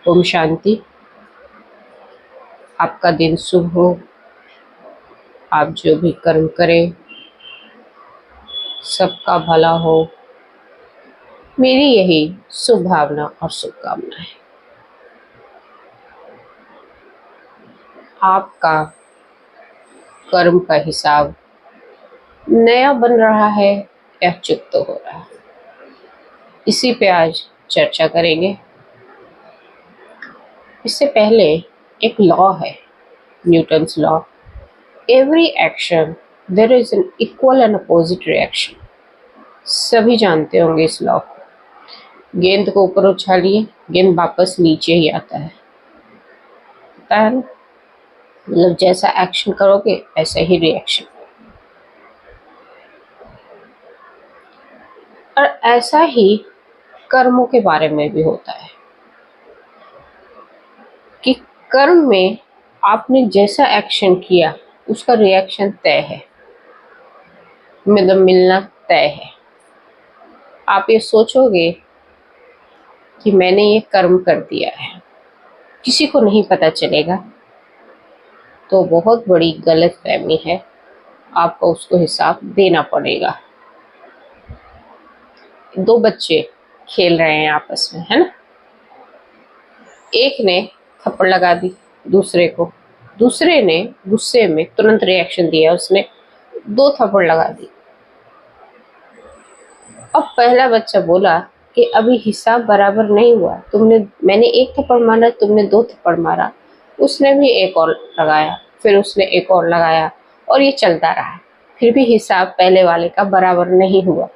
ओम शांति। आपका दिन शुभ हो। आप जो भी कर्म करें सबका भला हो, मेरी यही शुभ भावना और शुभकामना है। आपका कर्म का हिसाब नया बन रहा है या चुकता हो रहा है, इसी पे आज चर्चा करेंगे। इससे पहले एक लॉ है, Newton's law. Every action there is an equal and opposite reaction. सभी जानते होंगे इस लॉ को। गेंद को ऊपर उछालिए, गेंद वापस नीचे ही आता है, पता है ना? मतलब जैसा एक्शन करोगे ऐसा ही रिएक्शन। और ऐसा ही कर्मों के बारे में भी होता है कि कर्म में आपने जैसा एक्शन किया उसका रिएक्शन तय है, मतलब मिलना तय है। आप ये सोचोगे कि मैंने ये कर्म कर दिया है, किसी को नहीं पता चलेगा, तो बहुत बड़ी गलतफहमी है। आपको उसको हिसाब देना पड़ेगा। दो बच्चे खेल रहे हैं आपस में, है ना? एक ने थप्पड़ लगा दी दूसरे को, दूसरे ने गुस्से में तुरंत रिएक्शन दिया, उसने दो थप्पड़ लगा दी। अब पहला बच्चा बोला कि अभी हिसाब बराबर नहीं हुआ, मैंने एक थप्पड़ मारा, तुमने दो थप्पड़ मारा। उसने भी एक और लगाया, फिर उसने एक और लगाया, और ये चलता रहा। फिर भी हिसाब पहले वाले का बराबर नहीं हुआ।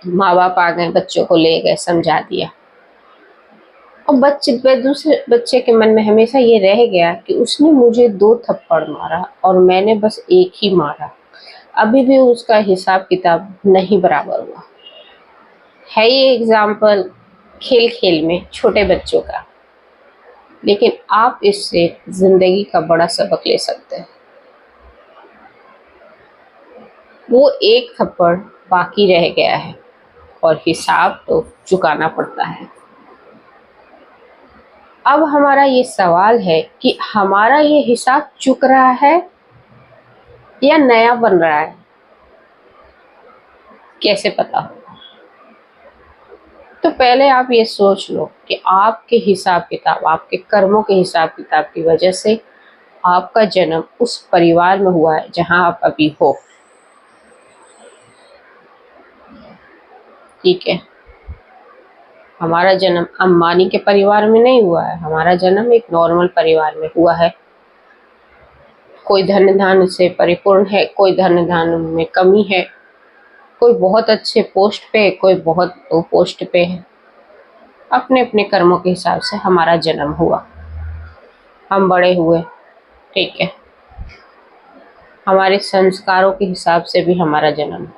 माँ बाप आ गए, बच्चों को ले गए, समझा दिया। और दूसरे बच्चे के मन में हमेशा ये रह गया कि उसने मुझे दो थप्पड़ मारा और मैंने बस एक ही मारा, अभी भी उसका हिसाब किताब नहीं बराबर हुआ। है ये एग्जाम्पल खेल खेल में छोटे बच्चों का, लेकिन आप इससे जिंदगी का बड़ा सबक ले सकते हैं। वो एक थप्पड़ बाकी रह गया है और हिसाब तो चुकाना पड़ता है। अब हमारा ये सवाल है कि हमारा ये हिसाब चुक रहा है या नया बन रहा है, कैसे पता होगा? तो पहले आप ये सोच लो कि आपके हिसाब किताब, आपके कर्मों के हिसाब किताब की वजह से आपका जन्म उस परिवार में हुआ है जहां आप अभी हो। ठीक है, हमारा जन्म अंबानी के परिवार में नहीं हुआ है, हमारा जन्म एक नॉर्मल परिवार में हुआ है। कोई धन धान्य से परिपूर्ण है, कोई धन धान्य में कमी है, कोई बहुत अच्छे पोस्ट पे, कोई बहुत लो पोस्ट पे है। अपने अपने कर्मों के हिसाब से हमारा जन्म हुआ, हम बड़े हुए। ठीक है, हमारे संस्कारों के हिसाब से भी हमारा जन्म हुआ,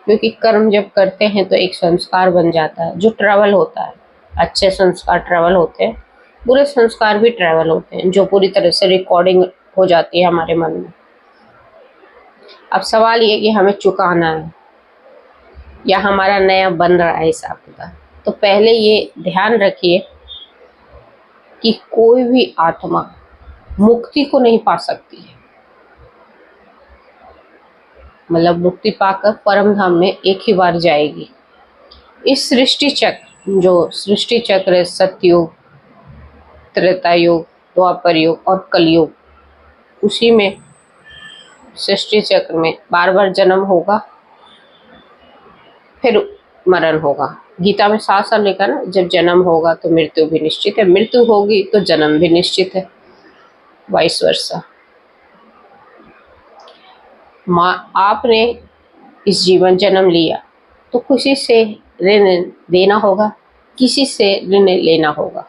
क्योंकि कर्म जब करते हैं तो एक संस्कार बन जाता है जो ट्रैवल होता है। अच्छे संस्कार ट्रैवल होते हैं, बुरे संस्कार भी ट्रैवल होते हैं, जो पूरी तरह से रिकॉर्डिंग हो जाती है हमारे मन में। अब सवाल ये कि हमें चुकाना है या हमारा नया बन रहा है हिसाब किताब। तो पहले ये ध्यान रखिए कि कोई भी आत्मा मुक्ति को नहीं पा सकती है, मतलब मुक्ति पाकर परम धाम में एक ही बार जाएगी। इस सृष्टि चक्र, जो सृष्टि चक्र है, सतयुग, त्रेता युग, द्वापर युग और कलयुग, उसी में सृष्टि चक्र में बार बार जन्म होगा, फिर मरण होगा। गीता में साफ साफ लिखा ना, जब जन्म होगा तो मृत्यु भी निश्चित है, मृत्यु होगी तो जन्म भी निश्चित है, वाइस वर्सा। आपने इस जीवन जन्म लिया तो किसी से ऋण देना होगा, किसी से ऋण लेना होगा।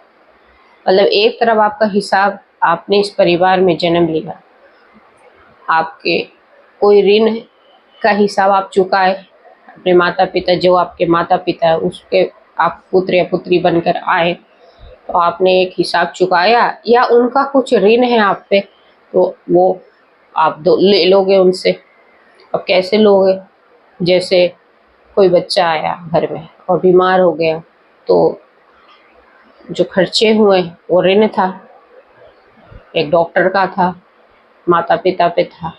मतलब एक तरफ आपका हिसाब, आपने इस परिवार में जन्म लिया, आपके कोई ऋण का हिसाब आप चुकाए, अपने माता पिता, जो आपके माता पिता है उसके आप पुत्र या पुत्री बनकर आए, तो आपने एक हिसाब चुकाया, या उनका कुछ ऋण है आप पे तो वो आप ले लोगे उनसे। अब कैसे लोगे? जैसे कोई बच्चा आया घर में और बीमार हो गया, तो जो खर्चे हुए वो ऋण था, एक डॉक्टर का था, माता पिता पे था,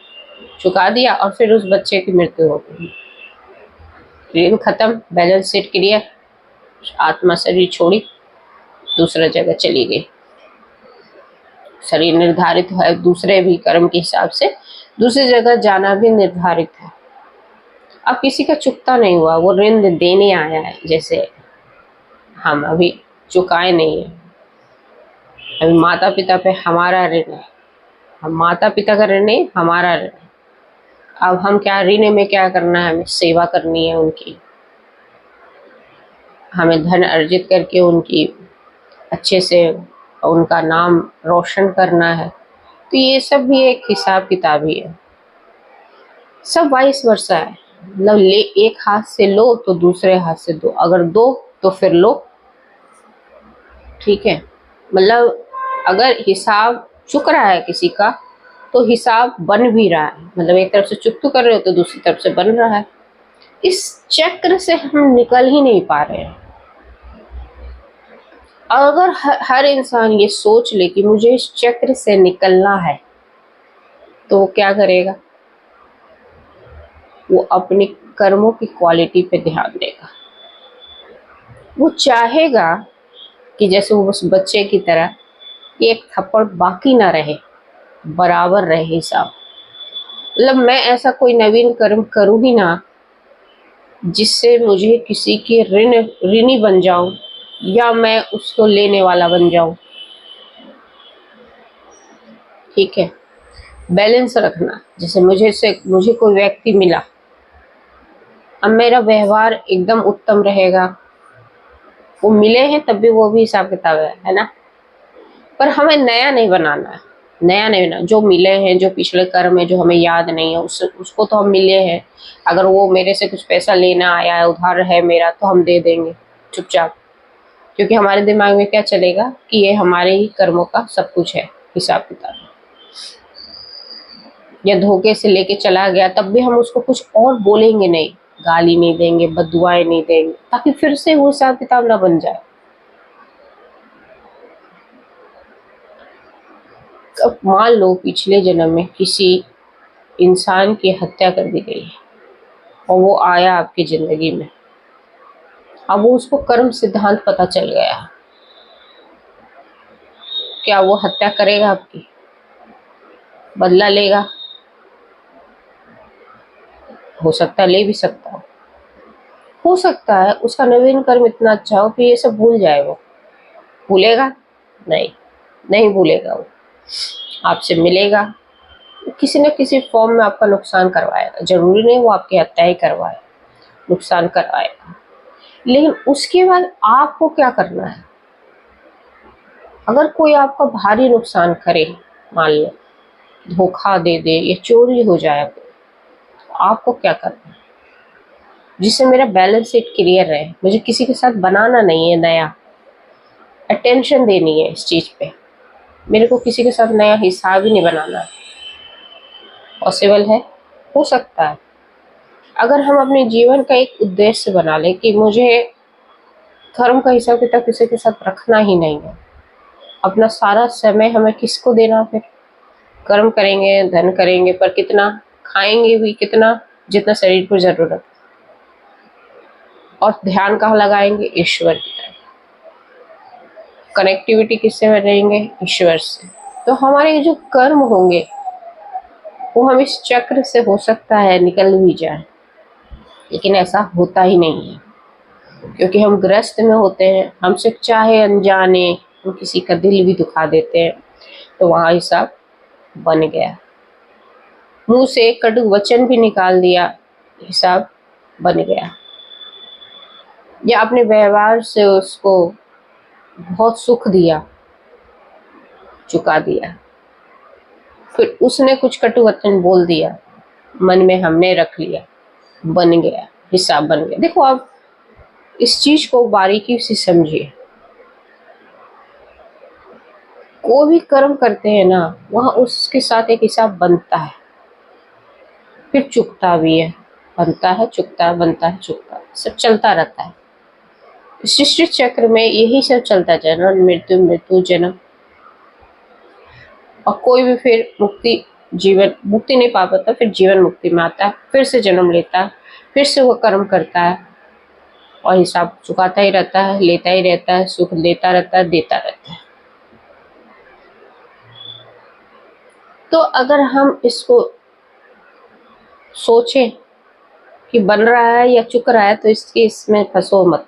चुका दिया और फिर उस बच्चे की मृत्यु हो गई। ऋण खत्म, बैलेंस शीट क्लियर, आत्मा शरीर छोड़ी दूसरा जगह चली गई। शरीर निर्धारित है दूसरे भी कर्म के हिसाब से, दूसरी जगह जाना भी निर्धारित है। अब किसी का चुकता नहीं हुआ, वो ऋण देने आया है, जैसे हम अभी चुकाए नहीं है, अभी माता पिता पे हमारा ऋण है, हम माता पिता का ऋण नहीं, हमारा ऋण है। अब हम क्या ऋण में क्या करना है, हमें सेवा करनी है उनकी, हमें धन अर्जित करके उनकी अच्छे से उनका नाम रोशन करना है। तो ये सब भी एक हिसाब किताब ही है, सब वाइस वर्सा है। मतलब ले एक हाथ से लो तो दूसरे हाथ से दो, अगर दो तो फिर लो, ठीक है। मतलब अगर हिसाब चुक रहा है किसी का तो हिसाब बन भी रहा है, मतलब एक तरफ से चुक तो कर रहे हो तो दूसरी तरफ से बन रहा है। इस चक्र से हम निकल ही नहीं पा रहे हैं। अगर हर इंसान ये सोच ले कि मुझे इस चक्र से निकलना है तो वो क्या करेगा, वो अपने कर्मों की क्वालिटी पे ध्यान देगा। वो चाहेगा कि जैसे वो उस बच्चे की तरह एक थप्पड़ बाकी ना रहे, बराबर रहे हिसाब। मतलब मैं ऐसा कोई नवीन कर्म करूँ ही ना जिससे मुझे किसी की ऋणी बन जाऊं या मैं उसको लेने वाला बन जाऊं, ठीक है। बैलेंस रखना, जैसे मुझे कोई व्यक्ति मिला, अब मेरा व्यवहार एकदम उत्तम रहेगा, वो मिले हैं तब भी वो भी हिसाब किताब है ना, पर हमें नया नहीं बनाना है, नया नहीं बनाना। जो मिले हैं, जो पिछले कर्म है, जो हमें याद नहीं है, उसको तो हम मिले हैं, अगर वो मेरे से कुछ पैसा लेना आया है, उधार है मेरा, तो हम दे देंगे चुपचाप, क्योंकि हमारे दिमाग में क्या चलेगा कि ये हमारे ही कर्मों का सब कुछ है, हिसाब किताब। या धोखे से लेके चला गया तब भी हम उसको कुछ और बोलेंगे नहीं, गाली नहीं देंगे, बददुआएं नहीं देंगे, ताकि फिर से वो हिसाब किताब ना बन जाए। अब मान लो पिछले जन्म में किसी इंसान की हत्या कर दी गई और वो आया आपकी जिंदगी में, अब वो उसको कर्म सिद्धांत पता चल गया, क्या वो हत्या करेगा आपकी, बदला लेगा? हो सकता है ले भी सकता हो सकता है उसका नवीन कर्म इतना अच्छा हो कि ये सब भूल जाए। वो भूलेगा नहीं, नहीं भूलेगा। वो आपसे मिलेगा, किसी न किसी फॉर्म में आपका नुकसान करवाएगा, जरूरी नहीं वो आपकी हत्या ही करवाए, नुकसान करवाएगा। लेकिन उसके बाद आपको क्या करना है? अगर कोई आपका भारी नुकसान करे, मान लो धोखा दे दे या चोरी हो जाए, तो आपको क्या करना है? जिससे मेरा बैलेंस शीट क्लियर रहे, मुझे किसी के साथ बनाना नहीं है नया, अटेंशन देनी है इस चीज पे, मेरे को किसी के साथ नया हिसाब ही नहीं बनाना है। पॉसिबल है, हो सकता है, अगर हम अपने जीवन का एक उद्देश्य बना लें कि मुझे कर्म का हिसाब किताब किसी के साथ रखना ही नहीं है, अपना सारा समय हमें किसको देना, फिर कर्म करेंगे, धन करेंगे, पर कितना खाएंगे भी, कितना जितना शरीर को जरूरत, और ध्यान कहाँ लगाएंगे? ईश्वर की तरफ। कनेक्टिविटी किससे रहेंगे? ईश्वर से। तो हमारे जो कर्म होंगे वो हम इस चक्र से हो सकता है निकल भी जाए, लेकिन ऐसा होता ही नहीं है, क्योंकि हम ग्रस्त में होते हैं, हमसे चाहे अनजाने हम किसी का दिल भी दुखा देते हैं, तो वहां हिसाब बन गया। मुंह से एक कटु वचन भी निकाल दिया, हिसाब बन गया। या अपने व्यवहार से उसको बहुत सुख दिया, चुका दिया। फिर उसने कुछ कटु वचन बोल दिया, मन में हमने रख लिया, बन गया, हिसाब बन गया। देखो आप इस चीज को बारीकी से समझिए, कोई भी कर्म करते हैं ना, वहां उसके साथ एक हिसाब बनता है, फिर चुकता भी है, बनता है, चुकता है, बनता है, चुकता है, सब चलता रहता है। सृष्टि चक्र में यही सब चलता है, जन्म मृत्यु मृत्यु जन्म, और कोई भी फिर मुक्ति जीवन मुक्ति नहीं पा पाता, फिर जीवन मुक्ति में आता है, फिर से जन्म लेता है, फिर से वो कर्म करता है और हिसाब चुकाता ही रहता है, लेता ही रहता है, सुख लेता रहता है, देता रहता है। तो अगर हम इसको सोचें कि बन रहा है या चुक रहा है, तो इसमें फंसो मत।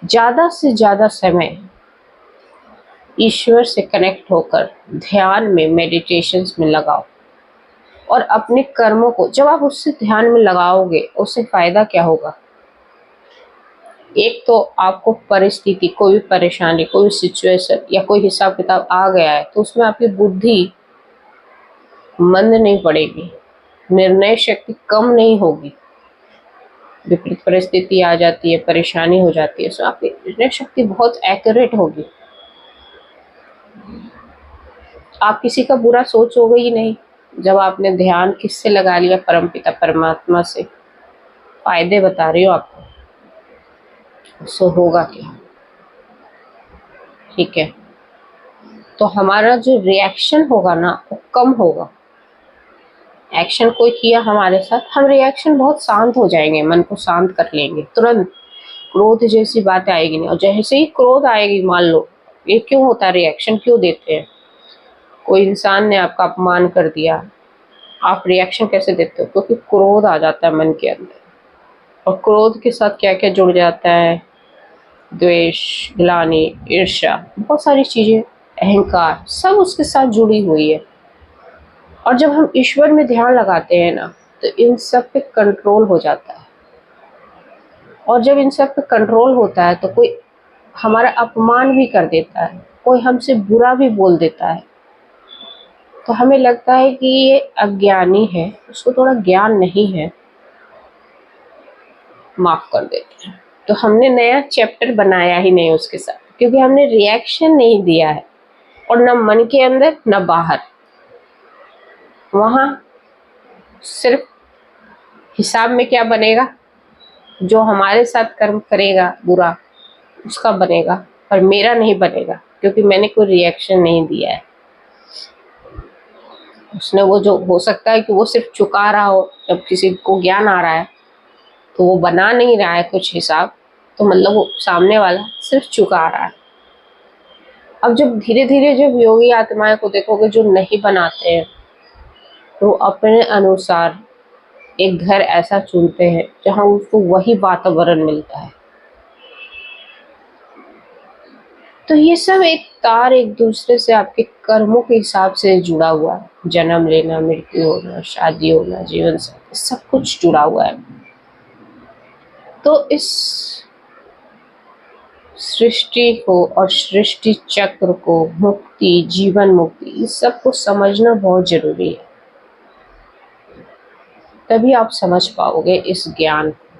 ज्यादा से ज्यादा समय ईश्वर से कनेक्ट होकर ध्यान में, मेडिटेशंस में लगाओ, और अपने कर्मों को जब आप उससे ध्यान में लगाओगे, उससे फायदा क्या होगा? एक तो आपको परिस्थिति, कोई भी परेशानी, कोई भी सिचुएशन या कोई हिसाब किताब आ गया है, तो उसमें आपकी बुद्धि मंद नहीं पड़ेगी, निर्णय शक्ति कम नहीं होगी। विपरीत परिस्थिति आ जाती है, परेशानी हो जाती है, तो आपकी निर्णय शक्ति बहुत एक्यूरेट होगी। आप किसी का बुरा सोचोगे ही नहीं। जब आपने ध्यान किससे लगा लिया? परमपिता परमात्मा से। फायदे बता रही हो आपको, उससे होगा क्या? ठीक है, तो हमारा जो रिएक्शन होगा ना, वो कम होगा। एक्शन कोई किया हमारे साथ, हम रिएक्शन बहुत शांत हो जाएंगे, मन को शांत कर लेंगे तुरंत। क्रोध जैसी बात आएगी नहीं, और जैसे ही क्रोध आएगी, मान लो, ये क्यों होता है, रिएक्शन क्यों देते हैं? कोई इंसान ने आपका अपमान कर दिया, आप रिएक्शन कैसे देते हो? क्योंकि क्रोध आ जाता है मन के अंदर, और क्रोध के साथ क्या क्या जुड़ जाता है? द्वेष, ग्लानि, ईर्ष्या, बहुत सारी चीजें, अहंकार, सब उसके साथ जुड़ी हुई है। और जब हम ईश्वर में ध्यान लगाते हैं ना, तो इन सब पे कंट्रोल हो जाता है। और जब इन सब पे कंट्रोल होता है, तो कोई हमारा अपमान भी कर देता है, कोई हमसे बुरा भी बोल देता है, तो हमें लगता है कि ये अज्ञानी है, उसको थोड़ा ज्ञान नहीं है, माफ कर देते हैं। तो हमने नया चैप्टर बनाया ही नहीं उसके साथ, क्योंकि हमने रिएक्शन नहीं दिया है, और न मन के अंदर न बाहर। वहां सिर्फ हिसाब में क्या बनेगा? जो हमारे साथ कर्म करेगा बुरा, उसका बनेगा, पर मेरा नहीं बनेगा, क्योंकि मैंने कोई रिएक्शन नहीं दिया है। उसने वो, जो हो सकता है कि वो सिर्फ चुका रहा हो, जब किसी को ज्ञान आ रहा है तो वो बना नहीं रहा है कुछ हिसाब, तो मतलब वो सामने वाला सिर्फ चुका रहा है। अब जब धीरे धीरे जब योगी आत्माएं को देखोगे जो नहीं बनाते हैं, तो अपने अनुसार एक घर ऐसा चुनते हैं जहां उसको वही वातावरण मिलता है। तो ये सब एक तार एक दूसरे से आपके कर्मों के हिसाब से जुड़ा हुआ है। जन्म लेना, मृत्यु होना, शादी होना, जीवन साथी, सब कुछ जुड़ा हुआ है। तो इस सृष्टि को और सृष्टि चक्र को, मुक्ति, जीवन मुक्ति, इस सब को समझना बहुत जरूरी है। तभी आप समझ पाओगे इस ज्ञान को।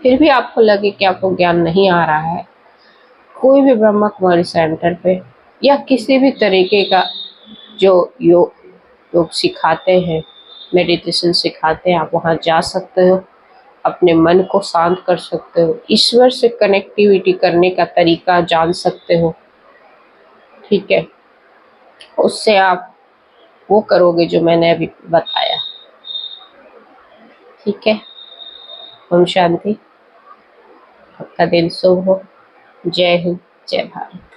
फिर भी आपको लगे कि आपको ज्ञान नहीं आ रहा है, कोई भी ब्रह्मा कुमारी सेंटर पे या किसी भी तरीके का जो योग सिखाते हैं, मेडिटेशन सिखाते हैं, आप वहाँ जा सकते हो, अपने मन को शांत कर सकते हो, ईश्वर से कनेक्टिविटी करने का तरीका जान सकते हो। ठीक है, उससे आप वो करोगे जो मैंने अभी बताया। ठीक है, ओम शांति। आपका दिन शुभ हो। जय हिंद, जय भारत।